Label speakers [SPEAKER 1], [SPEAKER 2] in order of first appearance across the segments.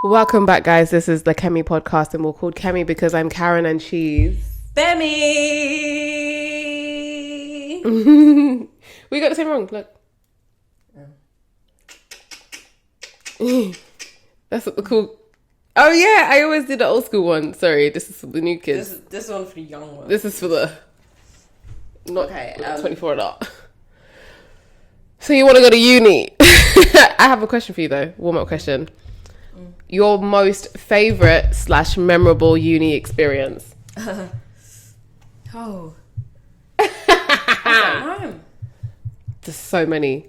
[SPEAKER 1] Welcome back, guys. This is the Kemi podcast, and we're called Kemi because I'm Karen and she's
[SPEAKER 2] Femi.
[SPEAKER 1] We got the same wrong. Look. That's what the cool. Oh yeah, I always did the old school one. Sorry, this is for the new kids.
[SPEAKER 2] This one's for the young ones.
[SPEAKER 1] This is for the not 24 and up. So you want to go to uni? I have a question for you though. Warm up question. Your most favorite / memorable uni experience?
[SPEAKER 2] Oh. Mine.
[SPEAKER 1] There's so many.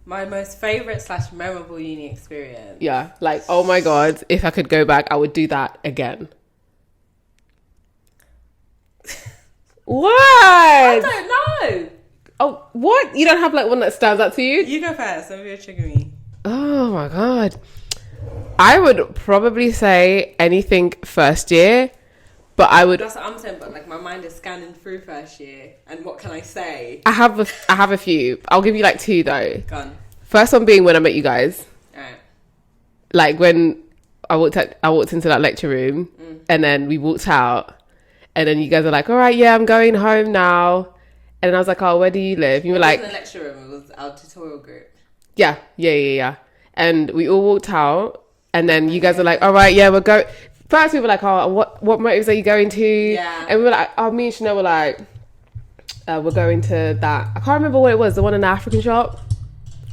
[SPEAKER 2] My most favorite / memorable uni experience.
[SPEAKER 1] Yeah, like, oh my God, if I could go back, I would do that again. What?
[SPEAKER 2] I don't know.
[SPEAKER 1] Oh, what? You don't have like one that stands out to you?
[SPEAKER 2] You go first. Don't be a trigger me.
[SPEAKER 1] Oh my God. I would probably say anything first year, but I would...
[SPEAKER 2] That's what I'm saying, but like my mind is scanning through first year, and what can I say?
[SPEAKER 1] I have a few. I'll give you like two though.
[SPEAKER 2] Go on.
[SPEAKER 1] First one being when I met you guys.
[SPEAKER 2] Alright.
[SPEAKER 1] Like when I walked into that lecture room, and then we walked out, and then you guys are like, all right, yeah, I'm going home now. And then I was like, oh, where do you live? You were like...
[SPEAKER 2] It wasn't a lecture room, it was our tutorial group.
[SPEAKER 1] Yeah. And we all walked out, and then you guys are like, all right, yeah, we're going... First we were like, oh, what motives are you going to?
[SPEAKER 2] Yeah.
[SPEAKER 1] And we were like, oh, me and Chanel were like, we're going to that... I can't remember what it was, the one in the African shop.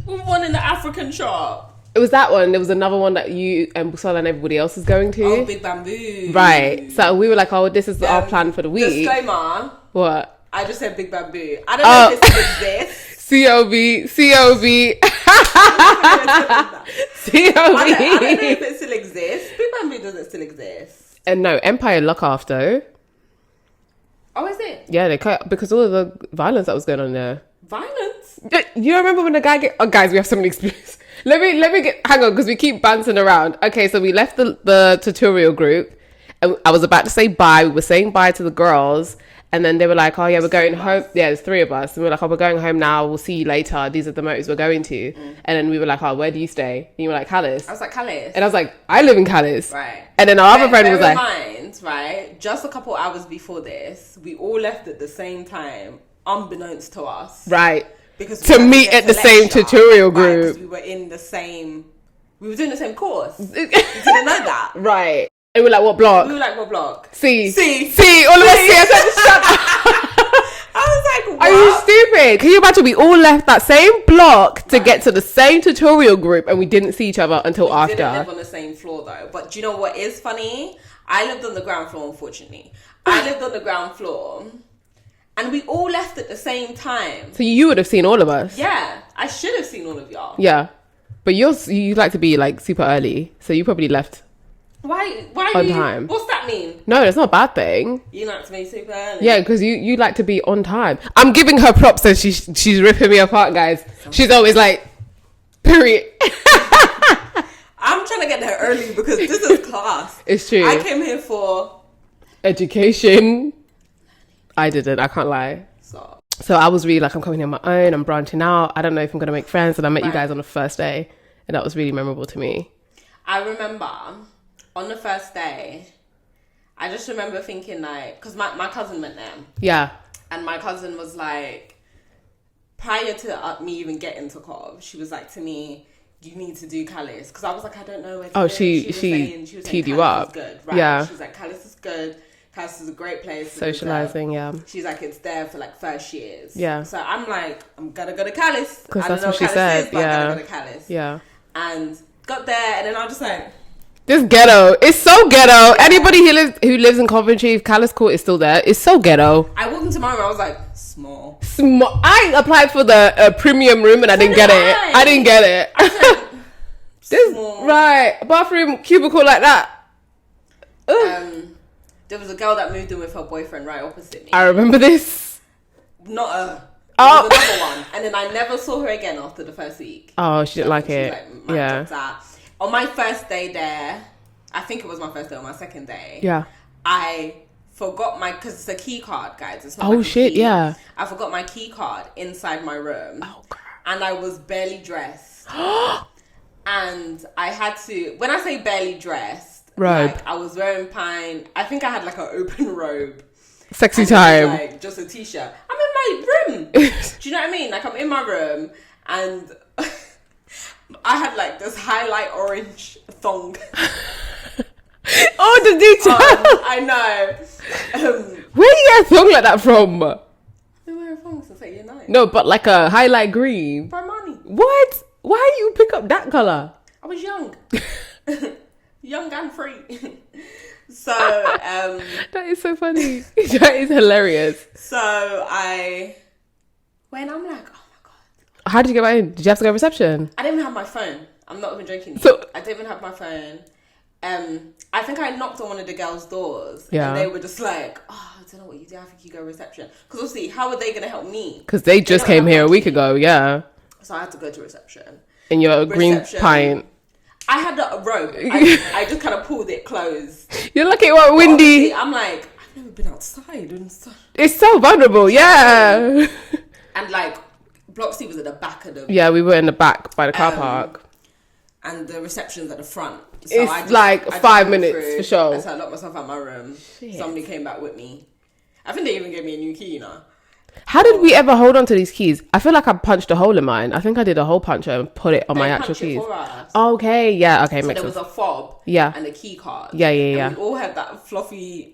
[SPEAKER 2] One in the African shop.
[SPEAKER 1] It was that one. There was another one that you and Busala and everybody else is going to.
[SPEAKER 2] Oh, Big Bamboo.
[SPEAKER 1] Right. So we were like, oh, this is our plan for the week.
[SPEAKER 2] Disclaimer.
[SPEAKER 1] What?
[SPEAKER 2] I just said Big Bamboo. I don't know if it still exists.
[SPEAKER 1] COB.
[SPEAKER 2] I don't know if it still exists. Big Bamboo doesn't still exist.
[SPEAKER 1] And no, Empire Lock Off though.
[SPEAKER 2] Oh, is it?
[SPEAKER 1] Yeah, they cut because all of the violence that was going on there.
[SPEAKER 2] Violence?
[SPEAKER 1] You remember when the guy oh guys, we have so many experiences. Let me hang on because we keep bouncing around. Okay, so we left the tutorial group and I was about to say bye. We were saying bye to the girls. And then they were like, oh, yeah, we're going home. Yeah, there's three of us. And we were like, oh, we're going home now. We'll see you later. These are the motives we're going to. And then we were like, oh, where do you stay? And you were like, Calais.
[SPEAKER 2] I was like, Calais.
[SPEAKER 1] And I was like, I live in Calais.
[SPEAKER 2] Right.
[SPEAKER 1] And then our other friend was like...
[SPEAKER 2] mind, right, just a couple hours before this, we all left at the same time, unbeknownst to us.
[SPEAKER 1] Right.
[SPEAKER 2] Because
[SPEAKER 1] to meet at the same tutorial group.
[SPEAKER 2] Because we were in the same... We were doing the same course. You didn't know that.
[SPEAKER 1] Right. And we were like, what block?
[SPEAKER 2] We were like, what block?
[SPEAKER 1] C.
[SPEAKER 2] All of us
[SPEAKER 1] C. I said, shut up.
[SPEAKER 2] I was like, what?
[SPEAKER 1] Are you stupid? Can you imagine we all left that same block to get to the same tutorial group and we didn't see each other until after?
[SPEAKER 2] We didn't live on the same floor though. But do you know what is funny? I lived on the ground floor, unfortunately. I lived on the ground floor and we all left at the same time.
[SPEAKER 1] So you would have seen all of us?
[SPEAKER 2] Yeah. I should have seen all of y'all.
[SPEAKER 1] Yeah. But you like to be like super early. So you probably left...
[SPEAKER 2] Why
[SPEAKER 1] on time.
[SPEAKER 2] What's that mean?
[SPEAKER 1] No, it's not a bad thing.
[SPEAKER 2] You like to be super early.
[SPEAKER 1] Yeah, because you like to be on time. I'm giving her props and she's ripping me apart, guys. She's always like, period.
[SPEAKER 2] I'm trying to get there early because this is class.
[SPEAKER 1] It's true.
[SPEAKER 2] I came here for
[SPEAKER 1] education. I didn't. I can't lie. So I was really like, I'm coming here on my own. I'm branching out. I don't know if I'm going to make friends. And I met you guys on the first day. And that was really memorable to me.
[SPEAKER 2] I remember... On the first day, I just remember thinking like, because my cousin went there. Yeah. And my cousin was like, prior to me even getting to Cov, she was like to me, you need to do Calais. Because I was like, I don't know where to go.
[SPEAKER 1] She was teed you up.
[SPEAKER 2] Good, right?
[SPEAKER 1] Yeah.
[SPEAKER 2] She was like, Calais is good. Calais is a great place.
[SPEAKER 1] Socializing, yeah.
[SPEAKER 2] She's like, it's there for like first years.
[SPEAKER 1] Yeah.
[SPEAKER 2] So I'm like, I'm going to go to Calais.
[SPEAKER 1] Because that's what she said.
[SPEAKER 2] I'm going to go to Calais.
[SPEAKER 1] Yeah.
[SPEAKER 2] And got there and then I was just like...
[SPEAKER 1] This ghetto. It's so ghetto. Yeah. Anybody who lives in Coventry, if Calais Court is still there, it's so ghetto.
[SPEAKER 2] I walked into my room, I was like, small.
[SPEAKER 1] I applied for the premium room and I didn't get it. I didn't get it.
[SPEAKER 2] I said, small.
[SPEAKER 1] Right. Bathroom cubicle like that.
[SPEAKER 2] There was a girl that moved in with her boyfriend right opposite me.
[SPEAKER 1] I remember this.
[SPEAKER 2] Not a... Oh. There was another one. And then I never saw her again after the first week.
[SPEAKER 1] Oh, she didn't like it.
[SPEAKER 2] Like, yeah. On my first day there, I think it was my first day or my second day.
[SPEAKER 1] Yeah.
[SPEAKER 2] I forgot because it's a key card, guys. It's not
[SPEAKER 1] like shit, yeah.
[SPEAKER 2] I forgot my key card inside my room.
[SPEAKER 1] Oh, crap.
[SPEAKER 2] And I was barely dressed. And I had to, when I say barely dressed,
[SPEAKER 1] robe.
[SPEAKER 2] Like, I was wearing I think I had like an open robe.
[SPEAKER 1] Sexy time.
[SPEAKER 2] Like just a t-shirt. I'm in my room. Do you know what I mean? Like I'm in my room and I had like this highlight orange thong.
[SPEAKER 1] Oh, the detail.
[SPEAKER 2] I know.
[SPEAKER 1] Where you get a thong like that from?
[SPEAKER 2] I've been wearing thongs since like year 9.
[SPEAKER 1] No, but like a highlight green.
[SPEAKER 2] Armani.
[SPEAKER 1] What? Why you pick up that colour?
[SPEAKER 2] I was young. Young and free. So, that
[SPEAKER 1] is so funny. That is hilarious.
[SPEAKER 2] So when I'm like, oh my God.
[SPEAKER 1] How did you get back in? Did you have to go to reception?
[SPEAKER 2] I didn't even have my phone. I'm not even joking.
[SPEAKER 1] So
[SPEAKER 2] I didn't even have my phone. I think I knocked on one of the girls' doors.
[SPEAKER 1] Yeah.
[SPEAKER 2] And they were just like, oh, I don't know what you do. I think you go reception. Because obviously, how are they going to help me?
[SPEAKER 1] Because they just came here a week ago, yeah.
[SPEAKER 2] So I had to go to reception.
[SPEAKER 1] In your green pint.
[SPEAKER 2] I had a robe. I just kind of pulled it closed.
[SPEAKER 1] You're lucky it wasn't windy.
[SPEAKER 2] I'm like, I've never been outside.
[SPEAKER 1] It's so vulnerable, yeah.
[SPEAKER 2] And like, Block C was at the back of the...
[SPEAKER 1] Yeah, we were in the back by the car park.
[SPEAKER 2] And the reception's at the front. So
[SPEAKER 1] it's like 5 minutes for sure.
[SPEAKER 2] So I locked myself out of my room. Shit. Somebody came back with me. I think they even gave me a new key, you know.
[SPEAKER 1] How did we ever hold on to these keys? I feel like I punched a hole in mine. I think I did a hole puncher and put it on my actual keys. Okay, yeah, okay,
[SPEAKER 2] so
[SPEAKER 1] makes
[SPEAKER 2] there
[SPEAKER 1] sense.
[SPEAKER 2] was a fob,
[SPEAKER 1] yeah,
[SPEAKER 2] and a key card.
[SPEAKER 1] Yeah.
[SPEAKER 2] And we all had that fluffy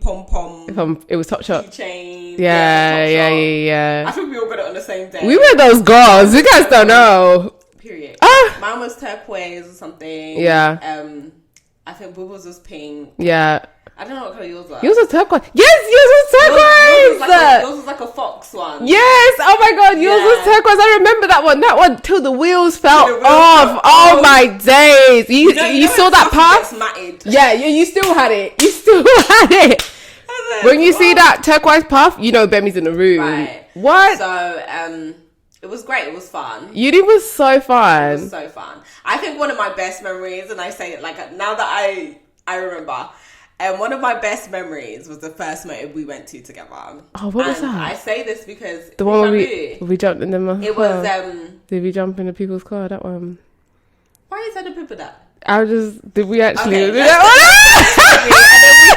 [SPEAKER 2] pom pom.
[SPEAKER 1] It was Top Shop.
[SPEAKER 2] Keychain.
[SPEAKER 1] Yeah.
[SPEAKER 2] I think we all got it on the same day.
[SPEAKER 1] We were those girls. You guys don't know.
[SPEAKER 2] Period. Mine was turquoise or something.
[SPEAKER 1] Yeah.
[SPEAKER 2] I think Bubbles was pink.
[SPEAKER 1] Yeah.
[SPEAKER 2] I don't know what color yours was.
[SPEAKER 1] Yours was turquoise. Yes, yours was turquoise.
[SPEAKER 2] Yours was like a fox one.
[SPEAKER 1] Yes. Oh my God, yours was turquoise. I remember that one. That one till the wheels fell off. Oh my days. You saw that puff? Yeah, you still had it. You still had it. When you see that turquoise puff, you know Bemi's in the room.
[SPEAKER 2] Right.
[SPEAKER 1] What?
[SPEAKER 2] So it was great. It was fun.
[SPEAKER 1] Uni was so fun.
[SPEAKER 2] It was so fun. I think one of my best memories, and I say it like now that I remember. And one of my best memories was the first motive we went to together.
[SPEAKER 1] Oh, what was that?
[SPEAKER 2] I say this because
[SPEAKER 1] the one where we jumped in the
[SPEAKER 2] It was
[SPEAKER 1] did we jump in the people's car? That one.
[SPEAKER 2] Why you said the people that?
[SPEAKER 1] Did we actually do
[SPEAKER 2] that?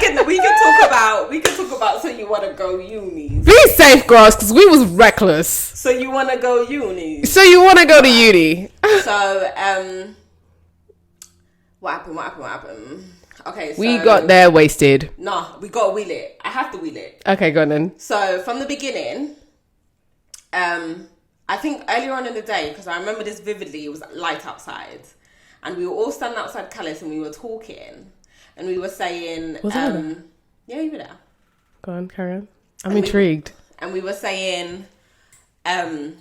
[SPEAKER 2] And then we can talk about so you want to go uni.
[SPEAKER 1] Be safe, girls, because we was reckless.
[SPEAKER 2] So you want to go uni.
[SPEAKER 1] So you want to go to uni.
[SPEAKER 2] So what happened? Okay, so...
[SPEAKER 1] We got there wasted.
[SPEAKER 2] No, we got to wheel it. I have to wheel it.
[SPEAKER 1] Okay, go on then.
[SPEAKER 2] So, from the beginning, I think earlier on in the day, because I remember this vividly, it was light outside. And we were all standing outside Callis and we were talking. And we were saying...
[SPEAKER 1] Was I there?
[SPEAKER 2] Yeah, you were there.
[SPEAKER 1] Go on, carry on. I'm intrigued.
[SPEAKER 2] And we were saying... oh,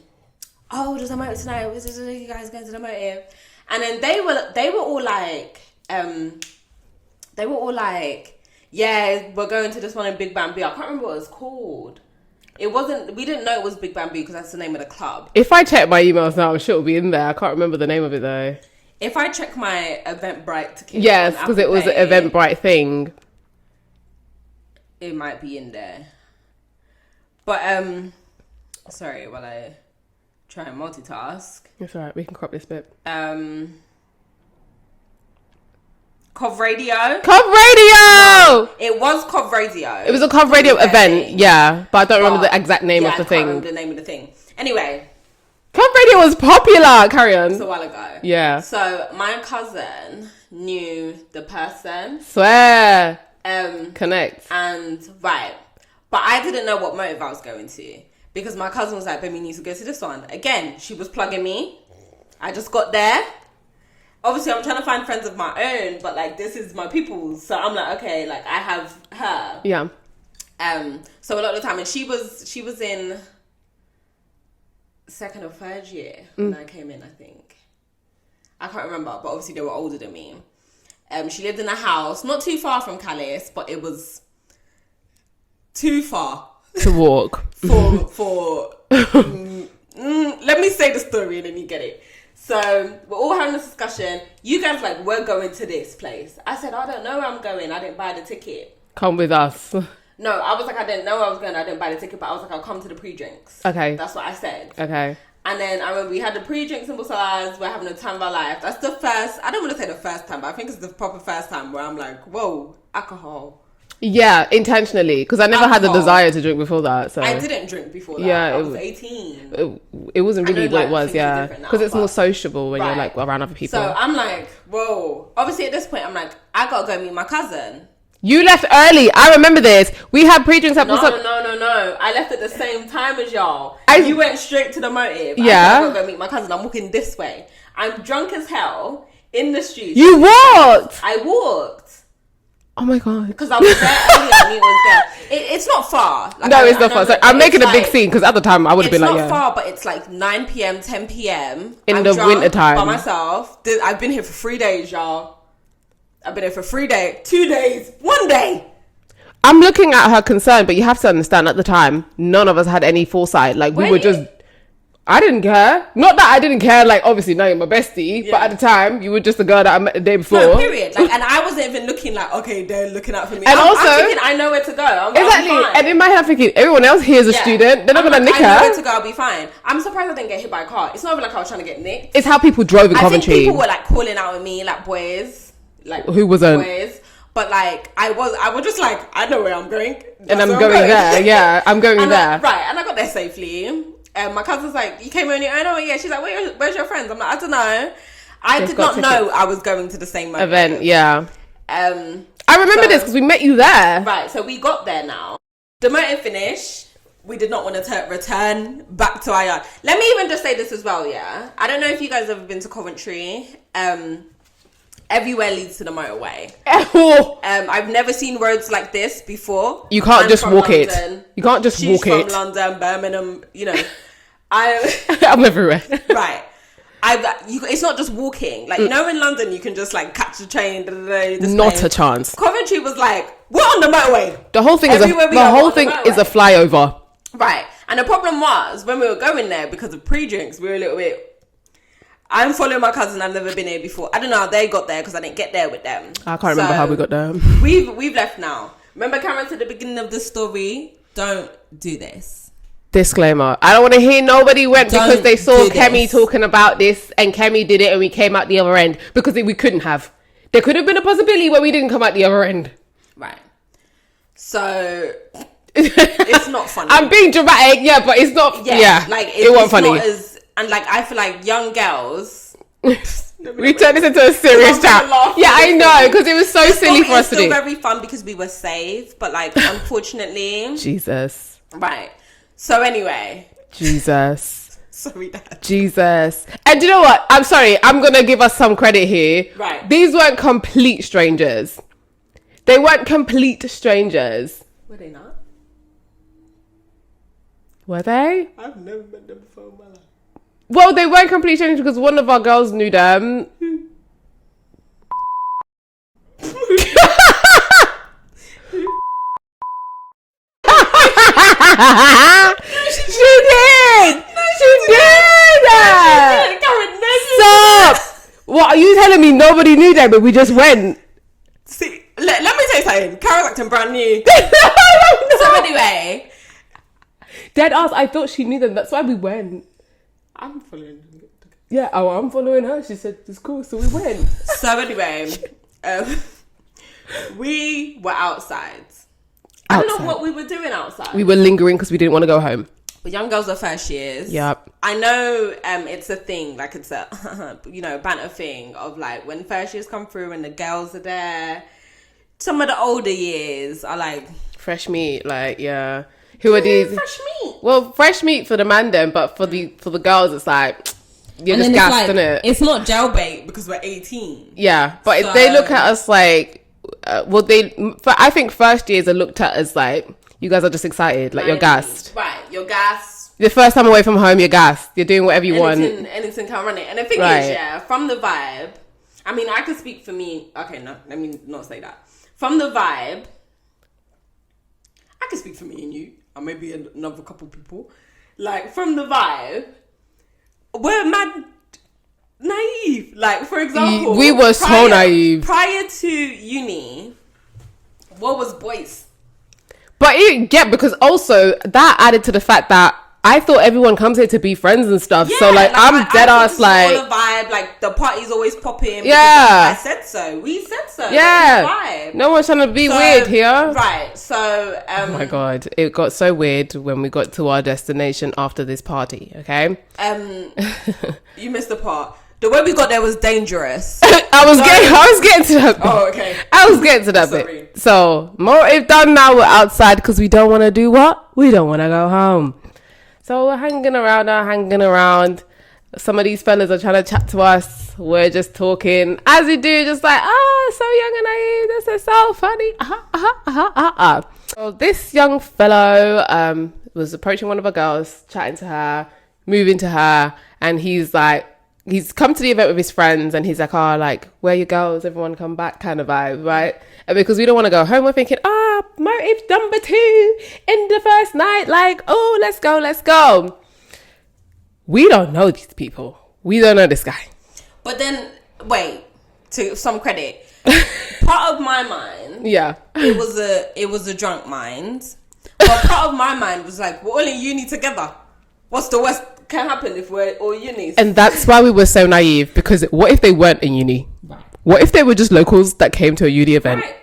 [SPEAKER 2] there's a motive tonight. You guys going to the motive? And then they were all like... They were all like, yeah, we're going to this one in Big Bamboo. I can't remember what it was called. We didn't know it was Big Bamboo because that's the name of the club.
[SPEAKER 1] If I check my emails now, I'm sure it'll be in there. I can't remember the name of it though.
[SPEAKER 2] If I check my Eventbrite ticket.
[SPEAKER 1] Yes, because it was an Eventbrite thing.
[SPEAKER 2] It might be in there. But, sorry, while I try and multitask.
[SPEAKER 1] It's alright, we can crop this bit.
[SPEAKER 2] Cov Radio.
[SPEAKER 1] No,
[SPEAKER 2] it was Cov Radio.
[SPEAKER 1] It was a Cov Radio event, yeah. But I don't remember the exact name of the thing.
[SPEAKER 2] I can't remember the name of the thing. Anyway.
[SPEAKER 1] Cov Radio was popular. Carry on.
[SPEAKER 2] It's a while ago.
[SPEAKER 1] Yeah.
[SPEAKER 2] So, my cousin knew the person.
[SPEAKER 1] Swear. Connect.
[SPEAKER 2] And, right. But I didn't know what motive I was going to. Because my cousin was like, baby, you need to go to this one. Again, she was plugging me. I just got there. Obviously, I'm trying to find friends of my own, but, like, this is my people's. So I'm like, okay, like, I have her.
[SPEAKER 1] Yeah.
[SPEAKER 2] So a lot of the time, and she was in second or third year when I came in, I think. I can't remember, but obviously they were older than me. She lived in a house, not too far from Calais, but it was too far.
[SPEAKER 1] To walk.
[SPEAKER 2] for let me say the story and then you get it. So, we're all having this discussion. You guys like, we're going to this place. I said, I don't know where I'm going. I didn't buy the ticket.
[SPEAKER 1] Come with us.
[SPEAKER 2] No, I was like, I didn't know where I was going. I didn't buy the ticket, but I was like, I'll come to the pre-drinks.
[SPEAKER 1] Okay.
[SPEAKER 2] That's what I said.
[SPEAKER 1] Okay.
[SPEAKER 2] And then I remember we had the pre-drinks in Busalas. We're having a time of our life. That's the first, I don't want to say the first time, but I think it's the proper first time where I'm like, whoa, alcohol.
[SPEAKER 1] Yeah, intentionally. Because I never had the desire to drink before that. So
[SPEAKER 2] I didn't drink before that.
[SPEAKER 1] Yeah,
[SPEAKER 2] I was 18.
[SPEAKER 1] It wasn't really what it was, yeah. Because it's more sociable when you're like around other people.
[SPEAKER 2] So I'm like, whoa. Obviously at this point, I'm like, I got to go meet my cousin.
[SPEAKER 1] You left early. I remember this. We had pre-drinks at
[SPEAKER 2] No. I left at the same time as y'all. You went straight to the motive.
[SPEAKER 1] Yeah.
[SPEAKER 2] I gotta go meet my cousin. I'm walking this way. I'm drunk as hell in the streets.
[SPEAKER 1] You walked?
[SPEAKER 2] I walked.
[SPEAKER 1] Oh my God.
[SPEAKER 2] Because I was there earlier and he was there. It's not far. Like,
[SPEAKER 1] no, it's not far. So I'm making a big scene because at the time I would have been like,
[SPEAKER 2] it's not far, but it's like 9 p.m, 10 p.m.
[SPEAKER 1] In the winter time.
[SPEAKER 2] By myself. I've been here for 3 days, y'all. I've been here for 3 days, 2 days, 1 day.
[SPEAKER 1] I'm looking at her concern, but you have to understand at the time, none of us had any foresight. Like we were just, I didn't care. Not that I didn't care, like obviously now you're my bestie, but at the time you were just the girl that I met the day before.
[SPEAKER 2] No, period. Like, and I wasn't even looking like, okay, they're looking out for me.
[SPEAKER 1] And I'm
[SPEAKER 2] thinking I know where to go.
[SPEAKER 1] Exactly. And in my head I'm thinking, everyone else here is a student. They're not going to nick her.
[SPEAKER 2] I know where to go, I'll be fine. I'm surprised I didn't get hit by a car. It's not even like I was trying to get nicked.
[SPEAKER 1] It's how people drove in Coventry.
[SPEAKER 2] I think people were like calling out at me, like boys. Like
[SPEAKER 1] who wasn't?
[SPEAKER 2] Boys. But like I was just like, I know where I'm going.
[SPEAKER 1] And I'm going there. Yeah, I'm going there.
[SPEAKER 2] Right. And I got there safely. And my cousin's like, you came on your own? Oh yeah. She's like, where's your friends? I'm like, I don't know. I did not know I was going to the same
[SPEAKER 1] event. Yeah. I remember this because we met you there.
[SPEAKER 2] Right. So we got there now. The motive finished. We did not want to return back to our yard. Let me even just say this as well, yeah? I don't know if you guys have ever been to Coventry. Everywhere leads to the motorway. I've never seen roads like this before.
[SPEAKER 1] You can't just walk it. You can't just walk it.
[SPEAKER 2] She's from London, Birmingham, you know.
[SPEAKER 1] I'm everywhere.
[SPEAKER 2] Right. It's not just walking. Like, you know, in London, you can just, like, catch the train.
[SPEAKER 1] Not a chance.
[SPEAKER 2] Coventry was like, we're on the motorway.
[SPEAKER 1] The whole thing is a flyover.
[SPEAKER 2] Right. And the problem was, when we were going there, because of pre-drinks, we were a little bit... I'm following my cousin. I've never been here before. I don't know how they got there because I didn't get there with them.
[SPEAKER 1] I can't remember how we got there.
[SPEAKER 2] We've left now. Remember, Cameron, to the beginning of the story, don't do this.
[SPEAKER 1] Disclaimer. I don't want to hear nobody went because they saw Kemi talking about this and Kemi did it and we came out the other end because we couldn't have. There could have been a possibility where we didn't come out the other end.
[SPEAKER 2] Right. So... it's not funny.
[SPEAKER 1] I'm being dramatic, yeah, but it's not... Yeah,
[SPEAKER 2] like
[SPEAKER 1] it wasn't funny.
[SPEAKER 2] And like I feel like young girls
[SPEAKER 1] we turned this into a serious chat. Yeah, I know, because it was so silly for us to do.
[SPEAKER 2] It's still very fun because we were safe, but like unfortunately
[SPEAKER 1] Jesus.
[SPEAKER 2] Right. So anyway.
[SPEAKER 1] Jesus.
[SPEAKER 2] Sorry, Dad.
[SPEAKER 1] Jesus. And you know what? I'm sorry, I'm gonna give us some credit here.
[SPEAKER 2] Right.
[SPEAKER 1] These weren't complete strangers. They weren't complete strangers.
[SPEAKER 2] Were they not?
[SPEAKER 1] Were they?
[SPEAKER 2] I've never met them before in my life.
[SPEAKER 1] Well, they weren't complete strangers because one of our girls knew them. She did! She did! Stop! What are you telling me? Nobody knew them, but we just went.
[SPEAKER 2] See, let me say something. Carol's acting brand new. So anyway,
[SPEAKER 1] Dad asked. I thought she knew them. That's why we went.
[SPEAKER 2] I'm following her.
[SPEAKER 1] Yeah, I'm following her. She said it's cool, so we went.
[SPEAKER 2] So anyway, we were outside. I don't know what we were doing outside.
[SPEAKER 1] We were lingering because we didn't want to go home.
[SPEAKER 2] But young girls are first years.
[SPEAKER 1] Yep.
[SPEAKER 2] I know it's a thing, like it's a, banter thing of like when first years come through and the girls are there. Some of the older years are like...
[SPEAKER 1] Fresh meat, like, yeah. Who are these?
[SPEAKER 2] Fresh meat.
[SPEAKER 1] Well, fresh meat for the man then, but for the girls, it's like, you're just gassed,
[SPEAKER 2] like,
[SPEAKER 1] innit?
[SPEAKER 2] It's not jailbait because we're 18.
[SPEAKER 1] Yeah, but so... they look at us like, I think first years are looked at as like, you guys are just excited, like you're gassed.
[SPEAKER 2] Right, you're gassed.
[SPEAKER 1] The first time away from home, you're gassed. You're doing whatever you want.
[SPEAKER 2] Anything can run it. And the thing is, yeah, from the vibe, I mean, I could speak for me. Okay, no, let me not say that. From the vibe, I can speak for me and you, and maybe another couple people. Like, from the vibe, we're mad naive. Like, for example,
[SPEAKER 1] we were so naive.
[SPEAKER 2] Prior to uni, what was boys?
[SPEAKER 1] But because also that added to the fact that I thought everyone comes here to be friends and stuff. Yeah, so like I'm dead ass like
[SPEAKER 2] all the vibe. Like the party's always popping.
[SPEAKER 1] Yeah,
[SPEAKER 2] I said so. We said so.
[SPEAKER 1] Yeah, vibe. No one's trying to be weird here.
[SPEAKER 2] Right. So
[SPEAKER 1] oh my god, it got so weird when we got to our destination after this party. Okay.
[SPEAKER 2] You missed the part. The way we got there was dangerous.
[SPEAKER 1] I was getting to that bit.
[SPEAKER 2] Oh, okay.
[SPEAKER 1] I was getting to that bit. So, motive done now. We're outside because we don't want to do what? We don't want to go home. So we're hanging around. Some of these fellas are trying to chat to us. We're just talking. As we do, just like, so young and naive. This is so funny. So this young fellow was approaching one of our girls, chatting to her, moving to her. And he's like, he's come to the event with his friends and he's like, oh, like, where you girls? Everyone come back kind of vibe, right? And because we don't want to go home, we're thinking, motive number 2 in the first night. Like, oh, let's go. We don't know these people. We don't know this guy.
[SPEAKER 2] But then, wait, to some credit, part of my mind,
[SPEAKER 1] yeah,
[SPEAKER 2] it was a drunk mind. But part of my mind was like, we're all in uni together. What's the worst can happen if we're all unis?
[SPEAKER 1] And that's why we were so naive, because what if they weren't in uni? Right. What if they were just locals that came to a uni event? Right.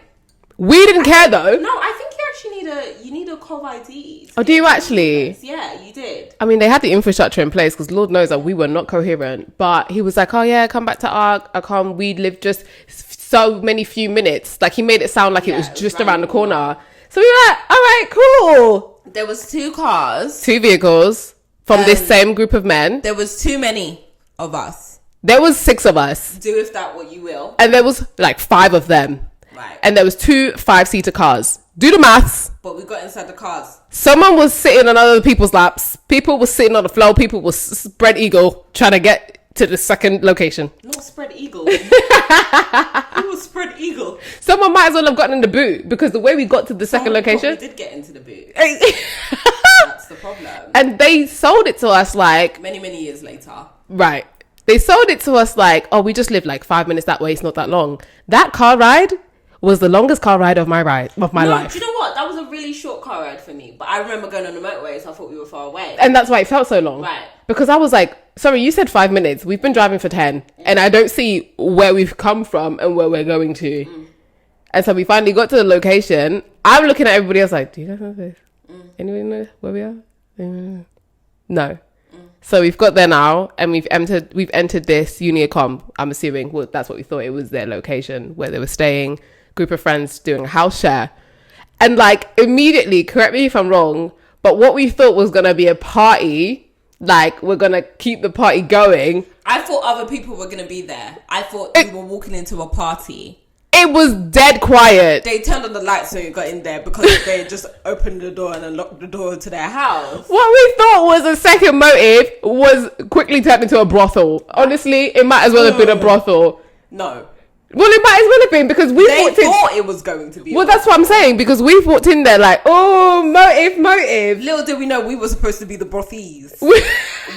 [SPEAKER 1] We didn't care though.
[SPEAKER 2] No, I think you actually need a Cov ID.
[SPEAKER 1] Oh, do you actually?
[SPEAKER 2] Yeah, you did.
[SPEAKER 1] I mean, they had the infrastructure in place because Lord knows that we were not coherent. But he was like, oh yeah, come back to our we live just so many few minutes. Like he made it sound like it was just around the corner. So we were like, all right, cool.
[SPEAKER 2] There was 2 cars.
[SPEAKER 1] 2 vehicles. From this same group of men.
[SPEAKER 2] There was too many of us.
[SPEAKER 1] There was 6 of us.
[SPEAKER 2] Do with that what you will.
[SPEAKER 1] And there was like 5 of them.
[SPEAKER 2] Right.
[SPEAKER 1] And there was 2 5-seater cars. Do the maths.
[SPEAKER 2] But we got inside the cars.
[SPEAKER 1] Someone was sitting on other people's laps. People were sitting on the floor. People were spread eagle trying to get to the second location.
[SPEAKER 2] Not spread eagle. Who was spread eagle?
[SPEAKER 1] Someone might as well have gotten in the boot because the way we got to the second location.
[SPEAKER 2] We did get into the boot. That's the problem.
[SPEAKER 1] And they sold it to us like
[SPEAKER 2] many years later.
[SPEAKER 1] Right. They sold it to us like, oh, we just live like 5 minutes that way. It's not that long. That car ride was the longest car ride of my life.
[SPEAKER 2] Do you know what? That was a really short car ride for me. But I remember going on the motorway, so I thought we were far away.
[SPEAKER 1] And that's why it felt so long.
[SPEAKER 2] Right.
[SPEAKER 1] Because I was like, sorry, you said 5 minutes. We've been driving for 10. And I don't see where we've come from and where we're going to. And so we finally got to the location. I'm looking at everybody else like, do you guys know this? Anybody know where we are? No. So we've got there now and we've entered this Unicom. I'm assuming, well, that's what we thought it was their location where they were staying. Group of friends doing a house share. And like immediately, correct me if I'm wrong, but what we thought was going to be a party, like we're going to keep the party going.
[SPEAKER 2] I thought other people were going to be there. I thought we were walking into a party.
[SPEAKER 1] It was dead quiet.
[SPEAKER 2] They turned on the lights so you got in there because they just opened the door and unlocked the door to their house.
[SPEAKER 1] What we thought was a second motive was quickly turned into a brothel. Honestly, it might as well have been a brothel.
[SPEAKER 2] No.
[SPEAKER 1] Well, it might as well have been because we
[SPEAKER 2] thought it was going to be.
[SPEAKER 1] Well, that's what I'm saying because we've walked in there like, oh, motive.
[SPEAKER 2] Little did we know we were supposed to be the brothies.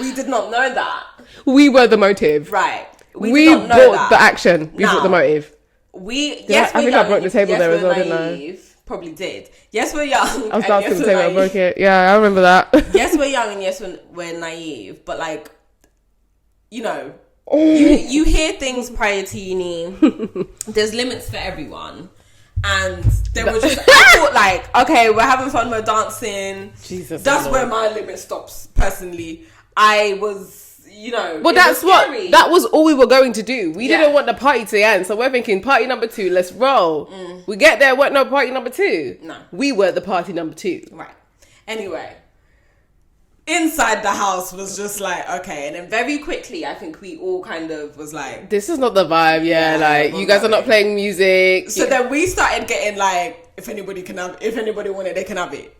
[SPEAKER 2] We did not know that.
[SPEAKER 1] We were the motive.
[SPEAKER 2] Right.
[SPEAKER 1] We
[SPEAKER 2] did not know
[SPEAKER 1] brought
[SPEAKER 2] that.
[SPEAKER 1] the action. We brought the motive.
[SPEAKER 2] I
[SPEAKER 1] think I broke the table there as well, didn't I?
[SPEAKER 2] Probably did. Yes, we're young.
[SPEAKER 1] I was dancing the table, I broke it. Yeah, I remember that.
[SPEAKER 2] Yes, we're young and yes, we're naive. But like, you know, you hear things prior to uni. There's limits for everyone. And there was just, I thought like, okay, we're having fun, we're dancing.
[SPEAKER 1] Jesus.
[SPEAKER 2] That's where my limit stops, personally. I was...
[SPEAKER 1] well, that was all we were going to do. We didn't want the party to end, so we're thinking party number 2, let's roll. We get there, weren't no party number 2.
[SPEAKER 2] No,
[SPEAKER 1] we were the party number 2.
[SPEAKER 2] Right. Anyway, inside the house was just like, okay, and then very quickly, I think we all kind of was like,
[SPEAKER 1] this is not the vibe. Like you guys are not playing music.
[SPEAKER 2] So then we started getting like, if anybody want it, they can have it.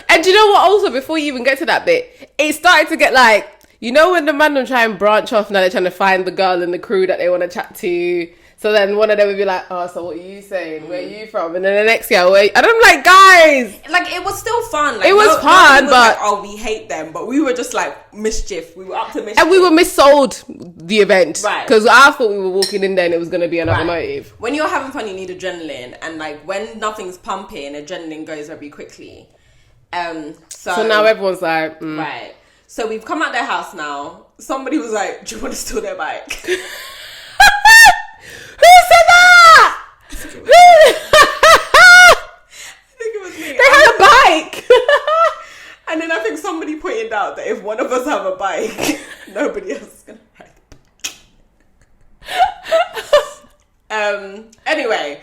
[SPEAKER 1] And do you know what? Also, before you even get to that bit, it started to get like. You know when the man will try and branch off now they're trying to find the girl in the crew that they want to chat to. So then one of them would be like, oh, so what are you saying? Where are you from? And then the next girl, and I'm like, guys!
[SPEAKER 2] Like, it was still fun. Like,
[SPEAKER 1] it was fun, but...
[SPEAKER 2] like, oh, we hate them. But we were just like, mischief. We were up to mischief.
[SPEAKER 1] And we were missold the event.
[SPEAKER 2] Right.
[SPEAKER 1] Because I thought we were walking in there and it was going to be another motive.
[SPEAKER 2] When you're having fun, you need adrenaline. And like, when nothing's pumping, adrenaline goes very quickly.
[SPEAKER 1] So now everyone's like,
[SPEAKER 2] right. So we've come out their house now. Somebody was like, "Do you want to steal their bike?"
[SPEAKER 1] Who said that?
[SPEAKER 2] I think it was me.
[SPEAKER 1] They had a bike.
[SPEAKER 2] And then I think somebody pointed out that if one of us have a bike, nobody else is gonna ride. Anyway,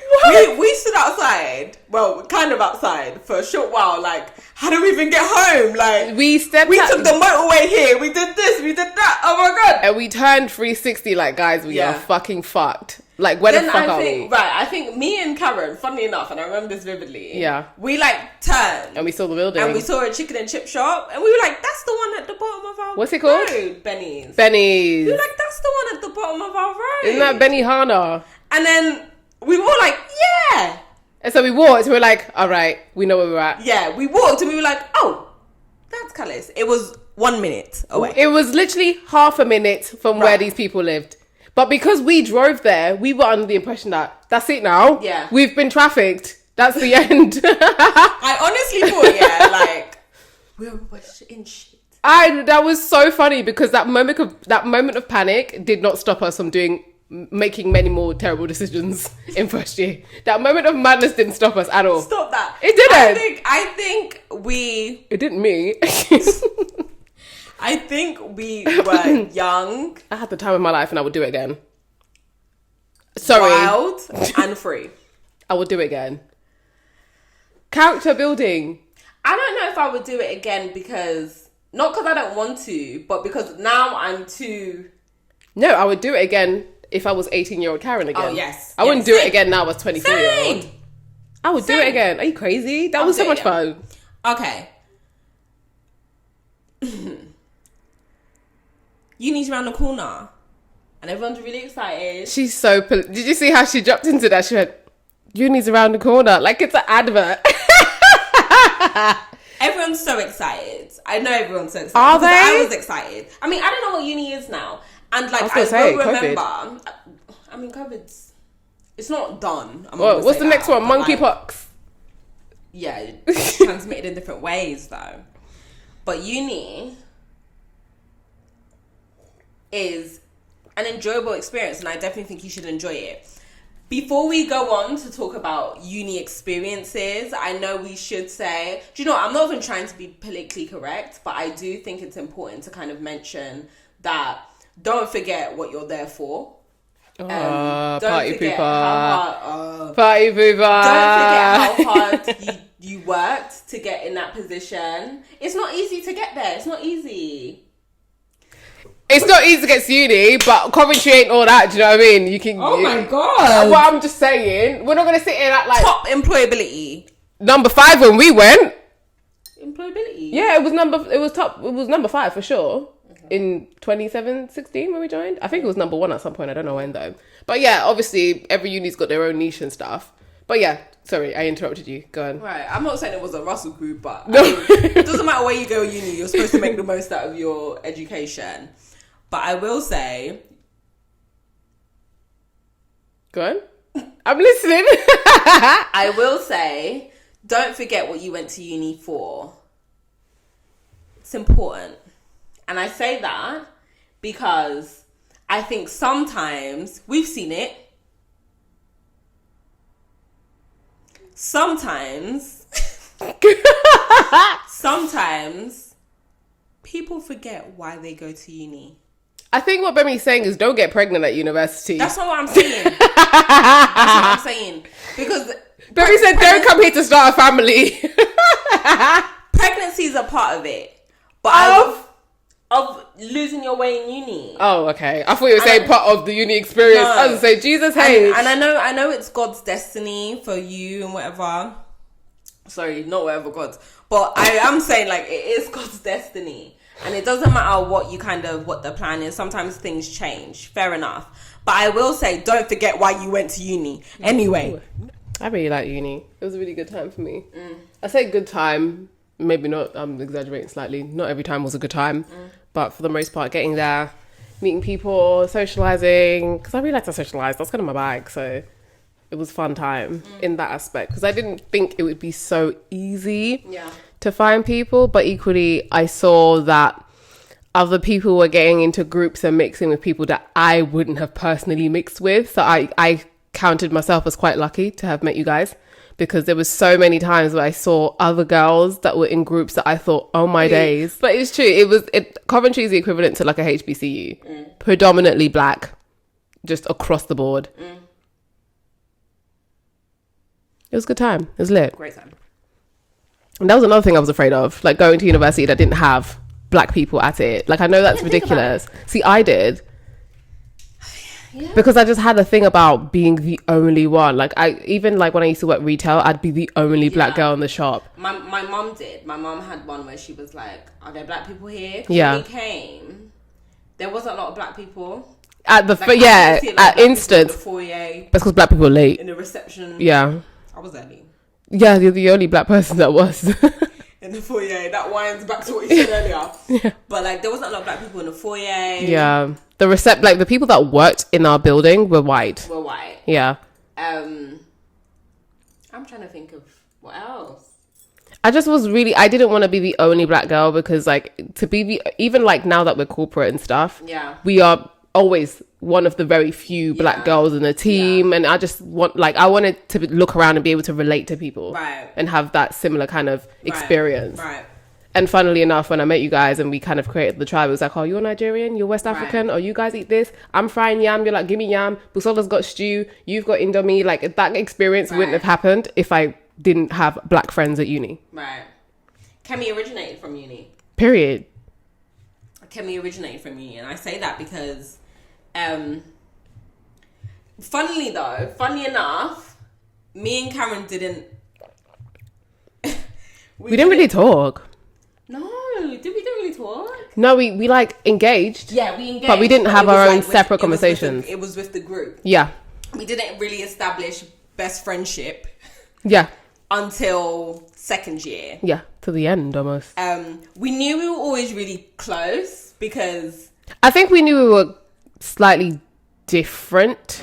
[SPEAKER 2] we stood outside, well, kind of outside for a short while, like, how do we even get home? Like, we took the motorway here, we did this, we did that, oh my god.
[SPEAKER 1] And we turned 360 like, guys, we are fucking fucked. Like, where the fuck are we?
[SPEAKER 2] Right, I think me and Karen, funnily enough, and I remember this vividly, we like turned.
[SPEAKER 1] And we saw the building.
[SPEAKER 2] And we saw a chicken and chip shop, and we were like, that's the one at the bottom of our
[SPEAKER 1] What's it called?
[SPEAKER 2] road, Benny's.
[SPEAKER 1] Benny's.
[SPEAKER 2] We were like, that's the one at the bottom of our road.
[SPEAKER 1] Isn't that Benihana?
[SPEAKER 2] And then we were all like, yeah.
[SPEAKER 1] And so we walked, we were like, all right, we know where we're at.
[SPEAKER 2] Yeah, we walked and we were like, oh, that's Calais. It was 1 minute away.
[SPEAKER 1] It was literally half a minute from where these people lived. But because we drove there, we were under the impression that that's it now.
[SPEAKER 2] Yeah.
[SPEAKER 1] We've been trafficked. That's the end.
[SPEAKER 2] I honestly thought, like, we're in shit.
[SPEAKER 1] That was so funny because that moment of panic did not stop us from making many more terrible decisions in first year. That moment of madness didn't stop us at all.
[SPEAKER 2] Stop that.
[SPEAKER 1] It didn't.
[SPEAKER 2] I think we...
[SPEAKER 1] It didn't me.
[SPEAKER 2] I think we were young.
[SPEAKER 1] I had the time of my life and I would do it again. Sorry.
[SPEAKER 2] Wild and free.
[SPEAKER 1] I would do it again. Character building.
[SPEAKER 2] I don't know if I would do it again because... Not because I don't want to, but because now I'm too...
[SPEAKER 1] No, I would do it again if I was 18-year-old Karen again.
[SPEAKER 2] Oh, yes.
[SPEAKER 1] I wouldn't do it again now as 24-year-old. I would do it again. Are you crazy? That was so much fun.
[SPEAKER 2] Okay. Uni's around the corner. And everyone's really excited.
[SPEAKER 1] She's so... Did you see how she dropped into that? She went, Uni's around the corner. Like it's an advert.
[SPEAKER 2] Everyone's so excited. I know everyone's so excited.
[SPEAKER 1] Are they?
[SPEAKER 2] I was excited. I mean, I don't know what uni is now. And like, I will remember... COVID. I mean, COVID's... It's not done.
[SPEAKER 1] Well, what's the next one? Monkeypox.
[SPEAKER 2] Yeah, it's transmitted in different ways though. But uni is an enjoyable experience and I definitely think you should enjoy it. Before we go on to talk about uni experiences, I know we should say, do you know what? I'm not even trying to be politically correct, but I do think it's important to kind of mention that don't forget what you're there for.
[SPEAKER 1] Party pooper.
[SPEAKER 2] Party pooper. Don't forget how hard you worked to get in that position. It's not easy to get there. It's not easy.
[SPEAKER 1] It's not easy to get to uni, but Coventry ain't all that. Do you know what I mean?
[SPEAKER 2] My god!
[SPEAKER 1] Well, I'm just saying, we're not gonna sit here at like
[SPEAKER 2] top employability.
[SPEAKER 1] Number 5 when we went.
[SPEAKER 2] Employability.
[SPEAKER 1] Yeah, it was number 5 for sure. In 2016 when we joined. I think it was number 1 at some point. I don't know when though. But yeah, obviously every uni's got their own niche and stuff. But yeah, sorry, I interrupted you. Go on.
[SPEAKER 2] Right, I'm not saying it was a Russell group, but
[SPEAKER 1] no.
[SPEAKER 2] I mean, it doesn't matter where you go uni, you're supposed to make the most out of your education. But I will say...
[SPEAKER 1] Go on. I'm listening.
[SPEAKER 2] I will say, don't forget what you went to uni for. It's important. And I say that because I think sometimes, we've seen it, sometimes people forget why they go to uni.
[SPEAKER 1] I think what Bemi's saying is don't get pregnant at university.
[SPEAKER 2] That's not what I'm saying. That's what I'm saying. Because
[SPEAKER 1] Bemi said don't come here to start a family.
[SPEAKER 2] Pregnancy is a part of it. But of losing your way in uni.
[SPEAKER 1] Oh, okay. I thought you were saying part of the uni experience. No. I was going to say, Jesus, hey.
[SPEAKER 2] And I know it's God's destiny for you and whatever. Sorry, not whatever God's. But I am saying, like, it is God's destiny. And it doesn't matter what the plan is. Sometimes things change. Fair enough. But I will say, don't forget why you went to uni. Anyway.
[SPEAKER 1] I really like uni. It was a really good time for me. I say good time. Maybe not. I'm exaggerating slightly. Not every time was a good time. But for the most part, getting there, meeting people, socialising. Because I really like to socialise. That's kind of my bag. So it was fun time in that aspect. Because I didn't think it would be so easy to find people, but equally I saw that other people were getting into groups and mixing with people that I wouldn't have personally mixed with. So I counted myself as quite lucky to have met you guys, because there was so many times where I saw other girls that were in groups that I thought, oh my days. But it's true. Coventry is the equivalent to like a HBCU, predominantly black, just across the board. It was a good time. It was lit.
[SPEAKER 2] Great time.
[SPEAKER 1] And that was another thing I was afraid of, like going to university that didn't have black people at it. Like, I know that's ridiculous. See, I did. Yeah. Because I just had a thing about being the only one. Like, even like when I used to work retail, I'd be the only black girl in the shop.
[SPEAKER 2] My mum did. My mum had one where she was like, are there black people here?
[SPEAKER 1] Yeah.
[SPEAKER 2] When we came, there wasn't a lot of black people.
[SPEAKER 1] At the,
[SPEAKER 2] like,
[SPEAKER 1] at instance. That's because black people were late.
[SPEAKER 2] In the reception.
[SPEAKER 1] Yeah.
[SPEAKER 2] I was early.
[SPEAKER 1] Yeah, you're the only black person that was.
[SPEAKER 2] In the foyer. That winds back to what you said earlier. Yeah. But like, there wasn't a lot of black people in the foyer.
[SPEAKER 1] Yeah. The people that worked in our building were white. Yeah.
[SPEAKER 2] I'm trying to think of what else.
[SPEAKER 1] I didn't want to be the only black girl, because like, even like now that we're corporate and stuff, we are always one of the very few black girls in the team. And I wanted to look around and be able to relate to people.
[SPEAKER 2] Right.
[SPEAKER 1] And have that similar kind of experience.
[SPEAKER 2] Right.
[SPEAKER 1] And funnily enough, when I met you guys and we kind of created the tribe, it was like, oh, you're Nigerian, you're West African, or you guys eat this. I'm frying yam. You're like, give me yam. Busola's got stew. You've got Indomie. Like, that experience wouldn't have happened if I didn't have black friends at uni.
[SPEAKER 2] Right. Kemi originated from uni.
[SPEAKER 1] Period.
[SPEAKER 2] Kemi originated from uni. And I say that because, funny enough, me and Karen didn't...
[SPEAKER 1] we didn't really talk.
[SPEAKER 2] No, we didn't really talk?
[SPEAKER 1] No, we like engaged.
[SPEAKER 2] Yeah, we engaged.
[SPEAKER 1] But we didn't have our own separate conversations.
[SPEAKER 2] It was with the group.
[SPEAKER 1] Yeah.
[SPEAKER 2] We didn't really establish best friendship.
[SPEAKER 1] Yeah.
[SPEAKER 2] Until second year.
[SPEAKER 1] Yeah, to the end almost.
[SPEAKER 2] We knew we were always really close because...
[SPEAKER 1] I think we knew we were slightly different.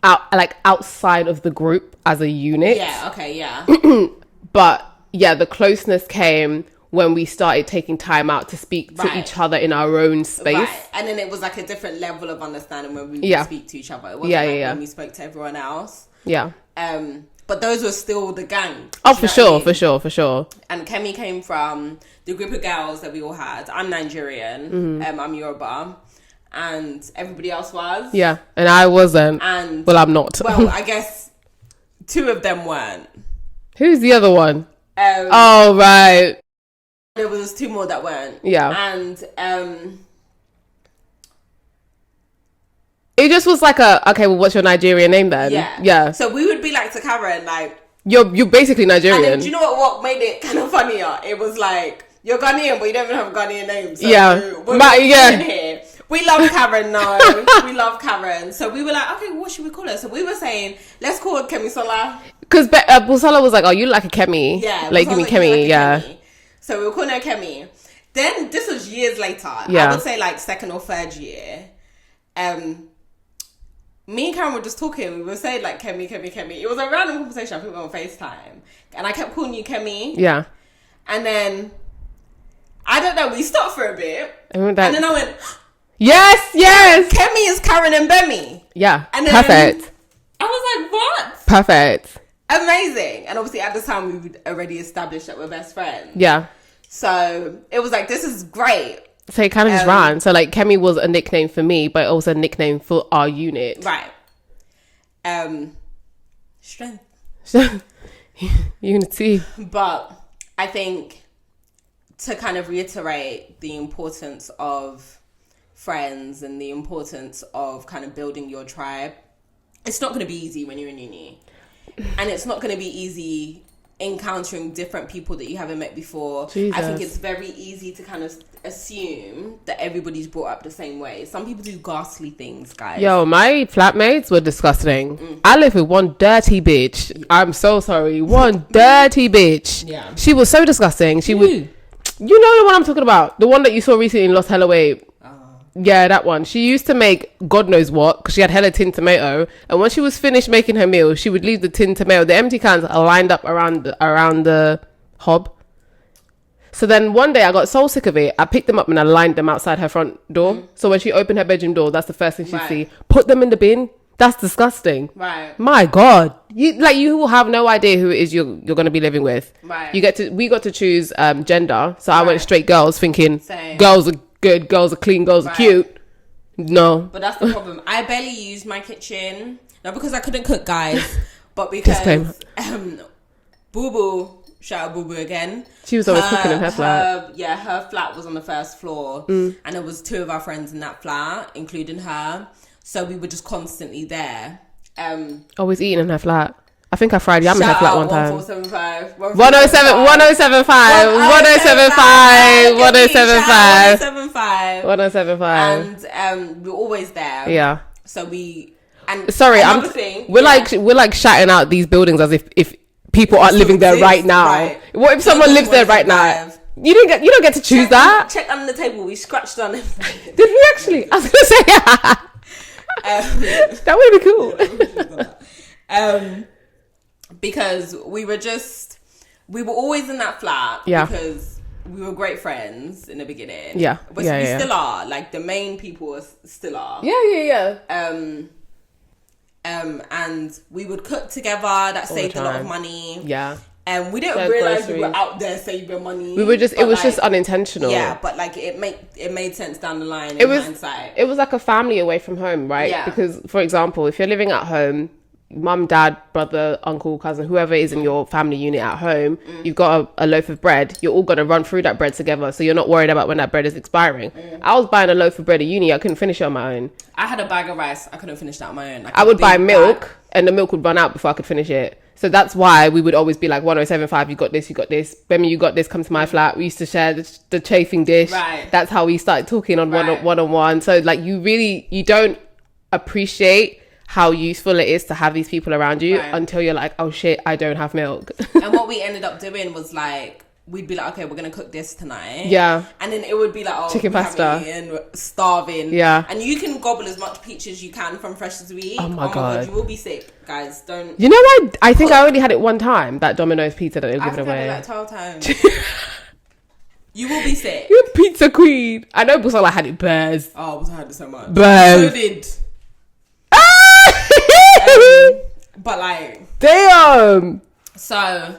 [SPEAKER 1] Outside of the group as a unit.
[SPEAKER 2] Yeah, okay, yeah.
[SPEAKER 1] But... yeah, the closeness came when we started taking time out to speak to each other in our own space. Right.
[SPEAKER 2] And then it was like a different level of understanding when we would speak to each other. It wasn't when we spoke to everyone else.
[SPEAKER 1] Yeah.
[SPEAKER 2] But those were still the gang.
[SPEAKER 1] Oh, for sure.
[SPEAKER 2] And Kemi came from the group of girls that we all had. I'm Nigerian. I'm Yoruba. And everybody else was.
[SPEAKER 1] Yeah. And I wasn't. Well, I'm not.
[SPEAKER 2] Well, I guess 2 of them weren't.
[SPEAKER 1] Who's the other one? Oh, right.
[SPEAKER 2] There was 2 more that weren't.
[SPEAKER 1] Yeah.
[SPEAKER 2] And
[SPEAKER 1] it just was like okay, well, what's your Nigerian name then? Yeah.
[SPEAKER 2] So we would be like to Karen, like,
[SPEAKER 1] you're basically Nigerian.
[SPEAKER 2] And then, do you know what made it kind of funnier? It was like, you're Ghanaian, but you don't even have a Ghanaian name. So
[SPEAKER 1] here.
[SPEAKER 2] We love Karen, no. We love Karen. So we were like, okay, what should we call her? So we were saying, let's call her Kemi Sola. Because
[SPEAKER 1] Busala was like, oh, you look like a Kemi.
[SPEAKER 2] Yeah.
[SPEAKER 1] Like, give me Kemi,
[SPEAKER 2] Kemi. So we were calling her Kemi. Then, this was years later. Yeah. I would say like 2nd or 3rd year. Me and Karen were just talking. We were saying like, Kemi. It was a random conversation. I think we were on FaceTime. And I kept calling you Kemi.
[SPEAKER 1] Yeah.
[SPEAKER 2] And then, I don't know, we stopped for a bit. And then I went...
[SPEAKER 1] Yes.
[SPEAKER 2] Kemi is Karen and Bemi.
[SPEAKER 1] Yeah.
[SPEAKER 2] And then
[SPEAKER 1] perfect.
[SPEAKER 2] I was like, what?
[SPEAKER 1] Perfect.
[SPEAKER 2] Amazing. And obviously at the time we would already established that we're best friends.
[SPEAKER 1] Yeah.
[SPEAKER 2] So it was like, this is great.
[SPEAKER 1] So it kind of just ran. So like Kemi was a nickname for me, but also a nickname for our unit.
[SPEAKER 2] Right. Strength.
[SPEAKER 1] Unity.
[SPEAKER 2] But I think to kind of reiterate the importance of friends and the importance of kind of building your tribe, it's not going to be easy when you're in uni, and it's not going to be easy encountering different people that you haven't met before. Jesus. I think it's very easy to kind of assume that everybody's brought up the same way. Some people do ghastly things, guys.
[SPEAKER 1] Yo, my flatmates were disgusting. I live with one dirty bitch. I'm so sorry. One dirty bitch.
[SPEAKER 2] Yeah.
[SPEAKER 1] She was so disgusting. She would... You know the one I'm talking about? The one that you saw recently in Lost Hellaway. Yeah, that one. She used to make God knows what, because she had hella tin tomato, and when she was finished making her meal, she would leave the tin tomato, the empty cans are lined up around the hob, So then one day I got so sick of it, I picked them up and I lined them outside her front door. So when she opened her bedroom door, that's the first thing she'd see. Put them in the bin. That's disgusting.
[SPEAKER 2] Right.
[SPEAKER 1] My God. You will have no idea who it is you're going to be living with.
[SPEAKER 2] Right.
[SPEAKER 1] We got to choose gender. So I went straight girls, thinking
[SPEAKER 2] Same.
[SPEAKER 1] Girls are good, girls are clean, girls are cute. No.
[SPEAKER 2] But that's the problem. I barely used my kitchen. Not because I couldn't cook, guys, but because Boo Boo, shout out Boo Boo again.
[SPEAKER 1] She was always cooking in her flat.
[SPEAKER 2] Her flat was on the first floor. And there was 2 of our friends in that flat, including her. So we were just constantly there.
[SPEAKER 1] Always eating in her flat. I think I fried yam in her flat one time.
[SPEAKER 2] 1075.
[SPEAKER 1] 1075.
[SPEAKER 2] And we're always there.
[SPEAKER 1] Yeah.
[SPEAKER 2] So we... And
[SPEAKER 1] sorry, we're like shouting out these buildings as if people aren't living there right now. Right. What if someone lives there right now? You don't get to choose that.
[SPEAKER 2] Check under the table. We scratched on it.
[SPEAKER 1] Did we actually? I was gonna say that would be cool.
[SPEAKER 2] Because we were always in that flat. Yeah. Because we were great friends in the beginning.
[SPEAKER 1] Yeah.
[SPEAKER 2] We still are. Like the main people still are.
[SPEAKER 1] Yeah.
[SPEAKER 2] And we would cook together. That saved a lot of money.
[SPEAKER 1] Yeah.
[SPEAKER 2] And we didn't realize we were out there saving money.
[SPEAKER 1] We were just, it was just unintentional.
[SPEAKER 2] Yeah, but like it made sense down the line in hindsight.
[SPEAKER 1] It was like a family away from home, right? Yeah. Because, for example, if you're living at home, mum, dad, brother, uncle, cousin, whoever is in your family unit at home, you've got a loaf of bread, you're all going to run through that bread together, so you're not worried about when that bread is expiring. I was buying a loaf of bread at uni, I couldn't finish it on my own.
[SPEAKER 2] I had a bag of rice, I couldn't finish that on my own.
[SPEAKER 1] I would buy milk, and the milk would run out before I could finish it. So that's why we would always be like, 1075, you got this. Bemi, you got this, come to my flat. We used to share the chafing dish. Right. That's how we started talking on one-on-one. So like you don't appreciate how useful it is to have these people around you until you're like, oh shit, I don't have milk.
[SPEAKER 2] And what we ended up doing was like, we'd be like, okay, we're going to cook this tonight.
[SPEAKER 1] Yeah.
[SPEAKER 2] And then it would be like, oh,
[SPEAKER 1] chicken pasta.
[SPEAKER 2] And starving.
[SPEAKER 1] Yeah.
[SPEAKER 2] And you can gobble as much peach as you can from Freshers Week.
[SPEAKER 1] Oh my God.
[SPEAKER 2] You will be sick, guys. Don't.
[SPEAKER 1] You know what? I think I only had it one time, that Domino's pizza that they were giving away.
[SPEAKER 2] I've had it like 12 times. You will be sick.
[SPEAKER 1] You're pizza queen. I know Busala had it bears.
[SPEAKER 2] Oh, I had it so much.
[SPEAKER 1] Bears.
[SPEAKER 2] So did. But like.
[SPEAKER 1] Damn.
[SPEAKER 2] So.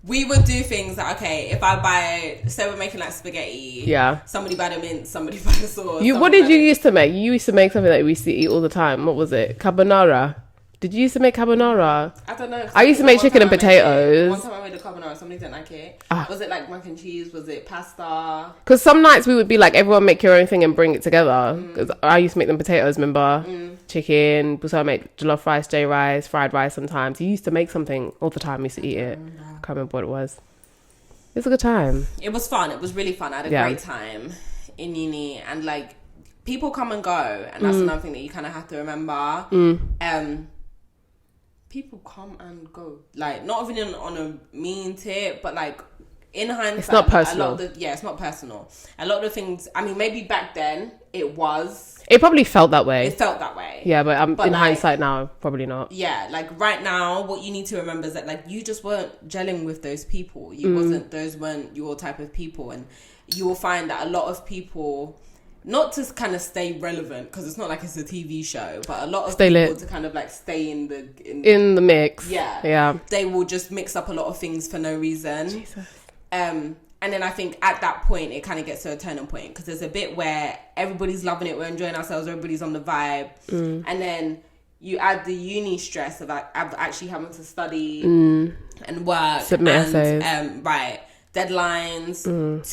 [SPEAKER 2] We would do things like, okay, if I buy, say we're making like spaghetti. Yeah. Somebody buy the mint, somebody buy the sauce.
[SPEAKER 1] What did you used to make? You used to make something that we used to eat all the time. What was it? Carbonara. Did you used to make carbonara?
[SPEAKER 2] I don't know.
[SPEAKER 1] I used to make chicken and potatoes.
[SPEAKER 2] One time I made a carbonara, somebody didn't like it. Was it like mac and cheese? Was it pasta?
[SPEAKER 1] Because some nights we would be like, everyone make your own thing and bring it together. Because I used to make them potatoes, remember? Chicken. So I make jollof rice, J rice, fried rice sometimes. You used to make something all the time. We used to eat it. I can't remember what it was. It was a good time.
[SPEAKER 2] It was fun. It was really fun. I had a great time in uni. And like, people come and go. And that's another thing that you kind of have to remember. People come and go. Like, not even on a mean tip, but like, in hindsight,
[SPEAKER 1] it's not personal.
[SPEAKER 2] It's not personal. A lot of the things, I mean, maybe back then it was.
[SPEAKER 1] It probably felt that way.
[SPEAKER 2] It felt that way.
[SPEAKER 1] Yeah, but in like, hindsight now, probably not.
[SPEAKER 2] Yeah, like right now, what you need to remember is that like you just weren't gelling with those people. Those weren't your type of people, and you will find that a lot of people. Not to kind of stay relevant, because it's not like it's a TV show, but a lot of people to kind of like stay in the mix. Yeah. They will just mix up a lot of things for no reason.
[SPEAKER 1] Jesus.
[SPEAKER 2] And then I think at that point, it kind of gets to a turning point, because there's a bit where everybody's loving it, we're enjoying ourselves, everybody's on the vibe. And then you add the uni stress of like, actually having to study and work.
[SPEAKER 1] Submit essays.
[SPEAKER 2] Deadlines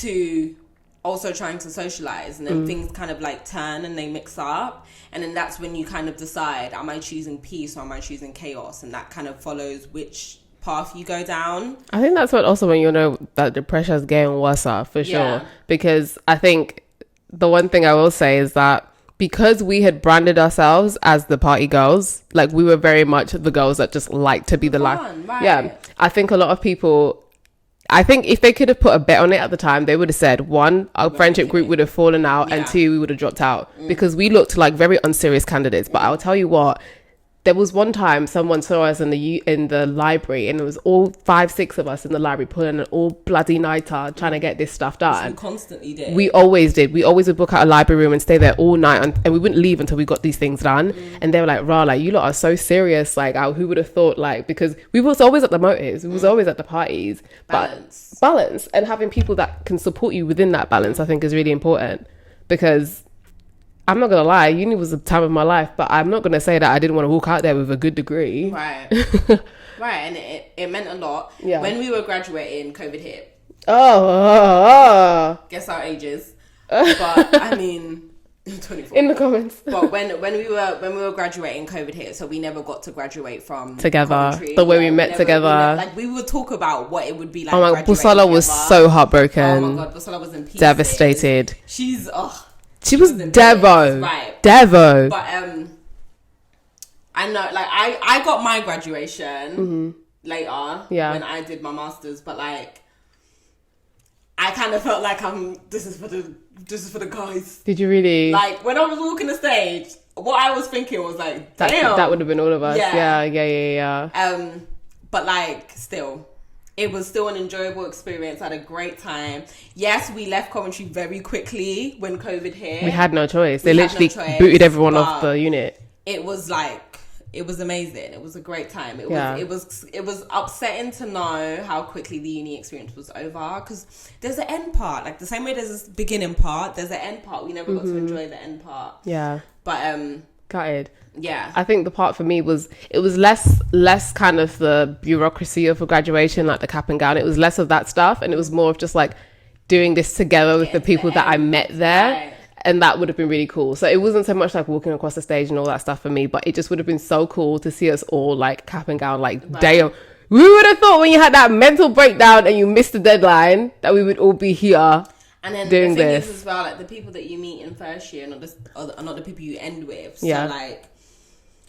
[SPEAKER 2] to... also trying to socialize, and then things kind of like turn and they mix up, and then that's when you kind of decide, am I choosing peace or am I choosing chaos? And that kind of follows which path you go down.
[SPEAKER 1] I think that's what also when you know that the pressure is getting worse for sure, because I think the one thing I will say is that because we had branded ourselves as the party girls, like we were very much the girls that just like to be the life. Yeah, I think a lot of people, I think if they could have put a bet on it at the time, they would have said, one, our friendship group would have fallen out, and two, we would have dropped out, because we looked like very unserious candidates. But I'll tell you what, there was one time someone saw us in the library, and it was all 5-6 of us in the library pulling an all bloody nighter trying to get this stuff done.
[SPEAKER 2] We constantly did.
[SPEAKER 1] We always did. We always would book out a library room and stay there all night, and we wouldn't leave until we got these things done. And they were like, "Rah, like you lot are so serious." Like, who would have thought? Like, because we was always at the motives, we was always at the parties. Balance and having people that can support you within that balance, I think, is really important. Because I'm not gonna lie, uni was the time of my life, but I'm not gonna say that I didn't want to walk out there with a good degree.
[SPEAKER 2] Right. And it meant a lot.
[SPEAKER 1] Yeah.
[SPEAKER 2] When we were graduating, COVID hit. Guess our ages. But I mean, 24.
[SPEAKER 1] In the comments.
[SPEAKER 2] But when we were graduating, COVID hit, so we never got to graduate from
[SPEAKER 1] together.
[SPEAKER 2] Coventry.
[SPEAKER 1] The way we met together.
[SPEAKER 2] We would talk about what it would be like.
[SPEAKER 1] Oh my god, Busala was so heartbroken.
[SPEAKER 2] Oh my god, Busala was in pieces.
[SPEAKER 1] Devastated.
[SPEAKER 2] She
[SPEAKER 1] was Devo.
[SPEAKER 2] Right.
[SPEAKER 1] Devo.
[SPEAKER 2] But I know, like I got my graduation later when I did my masters, but like I kind of felt like this is for the guys.
[SPEAKER 1] Did you really?
[SPEAKER 2] Like when I was walking the stage, what I was thinking was like, damn,
[SPEAKER 1] that would have been all of us. Yeah.
[SPEAKER 2] But like still, it was still an enjoyable experience. I had a great time. Yes, we left Coventry very quickly when COVID hit.
[SPEAKER 1] We had no choice. They literally booted everyone off the unit.
[SPEAKER 2] It was amazing. It was a great time. It was upsetting to know how quickly the uni experience was over, because there's an end part. Like the same way there's this beginning part, there's an end part. We never got to enjoy the end part.
[SPEAKER 1] Yeah.
[SPEAKER 2] But
[SPEAKER 1] gutted.
[SPEAKER 2] Yeah.
[SPEAKER 1] I think the part for me was, it was less kind of the bureaucracy of a graduation, like the cap and gown. It was less of that stuff, and it was more of just like doing this together with the people that I met there. Right. And that would have been really cool. So it wasn't so much like walking across the stage and all that stuff for me, but it just would have been so cool to see us all like cap and gown, like damn. We would have thought when you had that mental breakdown and you missed the deadline that we would all be here.
[SPEAKER 2] And then
[SPEAKER 1] doing
[SPEAKER 2] the thing
[SPEAKER 1] this
[SPEAKER 2] is as well, like the people that you meet in first year are not the people you end with. So like,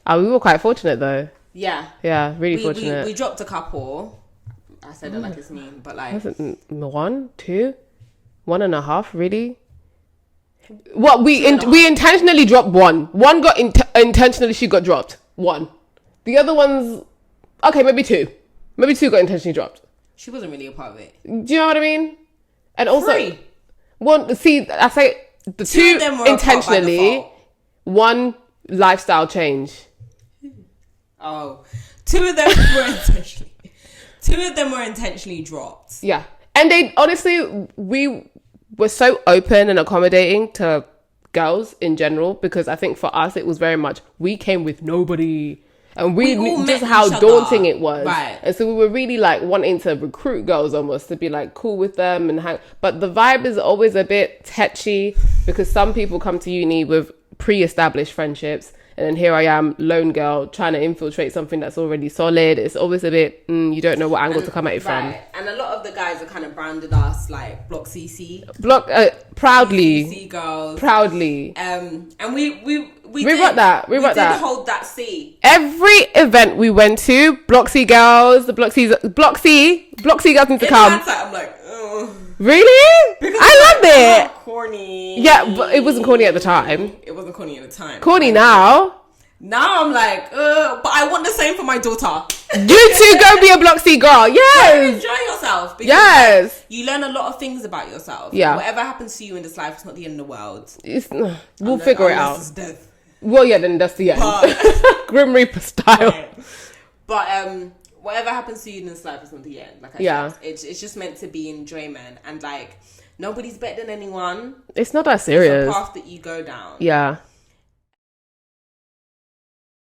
[SPEAKER 1] we were quite fortunate though.
[SPEAKER 2] Yeah,
[SPEAKER 1] really fortunate.
[SPEAKER 2] We dropped a couple. I said it like it's mean, but like
[SPEAKER 1] 1, 2, 1.5, really. What we intentionally dropped one. One got intentionally, she got dropped. One. The other ones, okay, maybe 2. Maybe 2 got intentionally dropped.
[SPEAKER 2] She wasn't really a part of it.
[SPEAKER 1] Do you know what I mean? And also,
[SPEAKER 2] 3.
[SPEAKER 1] One. See, I say the 2 intentionally. 1 lifestyle change.
[SPEAKER 2] Oh, 2 of them were intentionally. 2 of them were intentionally dropped.
[SPEAKER 1] Yeah, and they honestly, we were so open and accommodating to girls in general, because I think for us it was very much, we came with nobody, and we knew just how daunting it was.
[SPEAKER 2] Right.
[SPEAKER 1] And so we were really like wanting to recruit girls almost to be like cool with them and hang. But the vibe is always a bit tetchy, because some people come to uni with pre-established friendships, and then here I am, lone girl, trying to infiltrate something that's already solid. It's always a bit, you don't know what angle to come at it from.
[SPEAKER 2] And a lot of the guys are kind of branded us like Block CC.
[SPEAKER 1] Proudly.
[SPEAKER 2] CC girls.
[SPEAKER 1] Proudly.
[SPEAKER 2] And we
[SPEAKER 1] got that. We got that.
[SPEAKER 2] Hold that C.
[SPEAKER 1] Every event we went to, Block C girls, Block C girls need to come.
[SPEAKER 2] I'm like, oh.
[SPEAKER 1] Really?
[SPEAKER 2] Because
[SPEAKER 1] I loved it.
[SPEAKER 2] Corny.
[SPEAKER 1] Yeah, but it wasn't corny at the time.
[SPEAKER 2] It wasn't corny at the time.
[SPEAKER 1] Corny now.
[SPEAKER 2] Now I'm like, but I want the same for my daughter.
[SPEAKER 1] You too, go be a Block C girl. Yes.
[SPEAKER 2] Enjoy yourself. Because
[SPEAKER 1] yes.
[SPEAKER 2] You learn a lot of things about yourself.
[SPEAKER 1] Yeah.
[SPEAKER 2] Whatever happens to you in this life, it's not the end of the world.
[SPEAKER 1] We'll figure it out.
[SPEAKER 2] It's death.
[SPEAKER 1] Well, yeah, then that's the end. Grim Reaper style.
[SPEAKER 2] Right. But whatever happens to you in this life is not the end. Like I said, it's just meant to be enjoyment, and like nobody's better than anyone.
[SPEAKER 1] It's not that serious.
[SPEAKER 2] It's a path that you go down.
[SPEAKER 1] Yeah.